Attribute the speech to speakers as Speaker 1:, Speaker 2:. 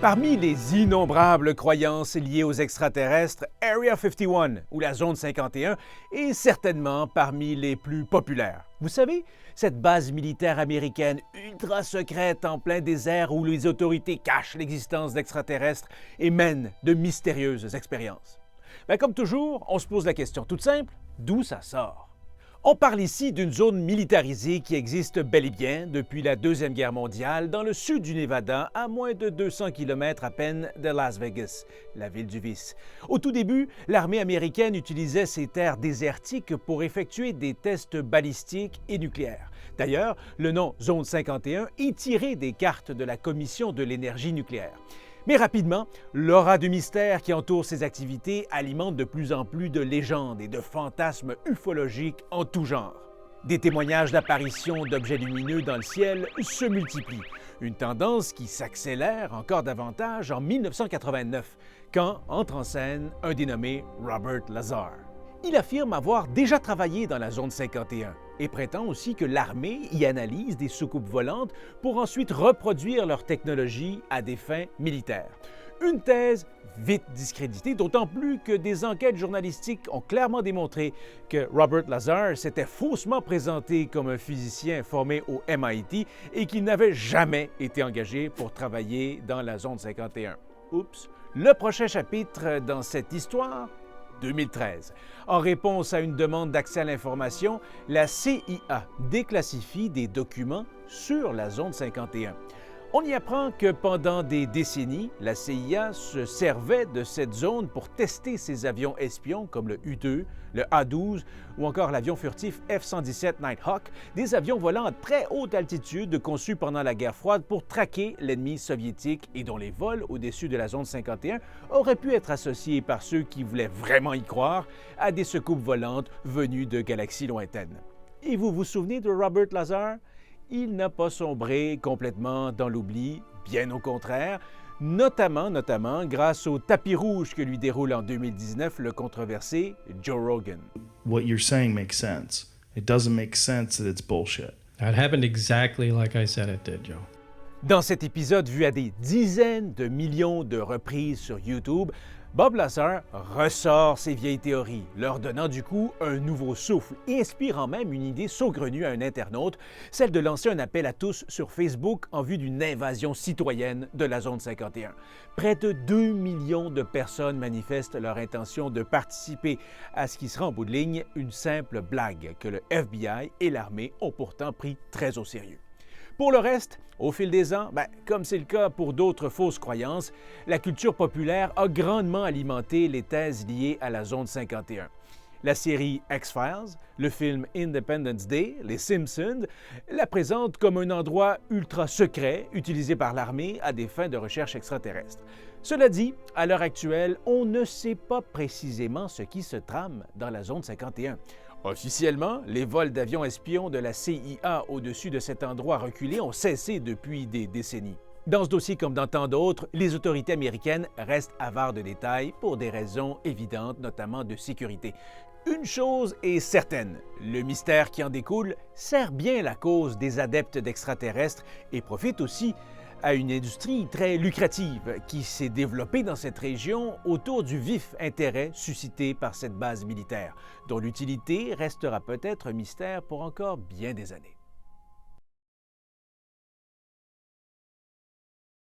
Speaker 1: Parmi les innombrables croyances liées aux extraterrestres, Area 51 ou la Zone 51 est certainement parmi les plus populaires. Vous savez, cette base militaire américaine ultra secrète en plein désert où les autorités cachent l'existence d'extraterrestres et mènent de mystérieuses expériences. Comme toujours, on se pose la question toute simple, d'où ça sort? On parle ici d'une zone militarisée qui existe bel et bien depuis la Deuxième Guerre mondiale dans le sud du Nevada, à moins de 200 km à peine de Las Vegas, la ville du vice. Au tout début, l'armée américaine utilisait ces terres désertiques pour effectuer des tests balistiques et nucléaires. D'ailleurs, le nom Zone 51 est tiré des cartes de la Commission de l'énergie nucléaire. Mais rapidement, l'aura du mystère qui entoure ces activités alimente de plus en plus de légendes et de fantasmes ufologiques en tout genre. Des témoignages d'apparitions d'objets lumineux dans le ciel se multiplient, une tendance qui s'accélère encore davantage en 1989, quand entre en scène un dénommé Robert Lazar. Il affirme avoir déjà travaillé dans la zone 51 et prétend aussi que l'armée y analyse des soucoupes volantes pour ensuite reproduire leur technologie à des fins militaires. Une thèse vite discréditée, d'autant plus que des enquêtes journalistiques ont clairement démontré que Robert Lazar s'était faussement présenté comme un physicien formé au MIT et qu'il n'avait jamais été engagé pour travailler dans la zone 51. Oups! Le prochain chapitre dans cette histoire? 2013. En réponse à une demande d'accès à l'information, la CIA déclassifie des documents sur la zone 51. On y apprend que pendant des décennies, la CIA se servait de cette zone pour tester ses avions espions comme le U-2, le A-12 ou encore l'avion furtif F-117 Nighthawk, des avions volant à très haute altitude conçus pendant la guerre froide pour traquer l'ennemi soviétique et dont les vols au-dessus de la zone 51 auraient pu être associés par ceux qui voulaient vraiment y croire à des soucoupes volantes venues de galaxies lointaines. Et vous vous souvenez de Robert Lazar? Il n'a pas sombré complètement dans l'oubli, bien au contraire, notamment grâce au tapis rouge que lui déroule en 2019 le controversé Joe Rogan.
Speaker 2: What you're saying makes sense. It doesn't make sense that it's bullshit.
Speaker 3: That happened exactly like I said it did, Joe.
Speaker 1: Dans cet épisode vu à des dizaines de millions de reprises sur YouTube, Bob Lazar ressort ses vieilles théories, leur donnant du coup un nouveau souffle et inspirant même une idée saugrenue à un internaute, celle de lancer un appel à tous sur Facebook en vue d'une invasion citoyenne de la zone 51. Près de 2 millions de personnes manifestent leur intention de participer à ce qui sera en bout de ligne une simple blague que le FBI et l'armée ont pourtant pris très au sérieux. Pour le reste, au fil des ans, comme c'est le cas pour d'autres fausses croyances, la culture populaire a grandement alimenté les thèses liées à la zone 51. La série X-Files, le film Independence Day, Les Simpsons, la présentent comme un endroit ultra secret utilisé par l'armée à des fins de recherche extraterrestre. Cela dit, à l'heure actuelle, on ne sait pas précisément ce qui se trame dans la zone 51. Officiellement, les vols d'avions espions de la CIA au-dessus de cet endroit reculé ont cessé depuis des décennies. Dans ce dossier comme dans tant d'autres, les autorités américaines restent avares de détails pour des raisons évidentes, notamment de sécurité. Une chose est certaine, le mystère qui en découle sert bien la cause des adeptes d'extraterrestres et profite aussi à une industrie très lucrative qui s'est développée dans cette région autour du vif intérêt suscité par cette base militaire, dont l'utilité restera peut-être un mystère pour encore bien des années.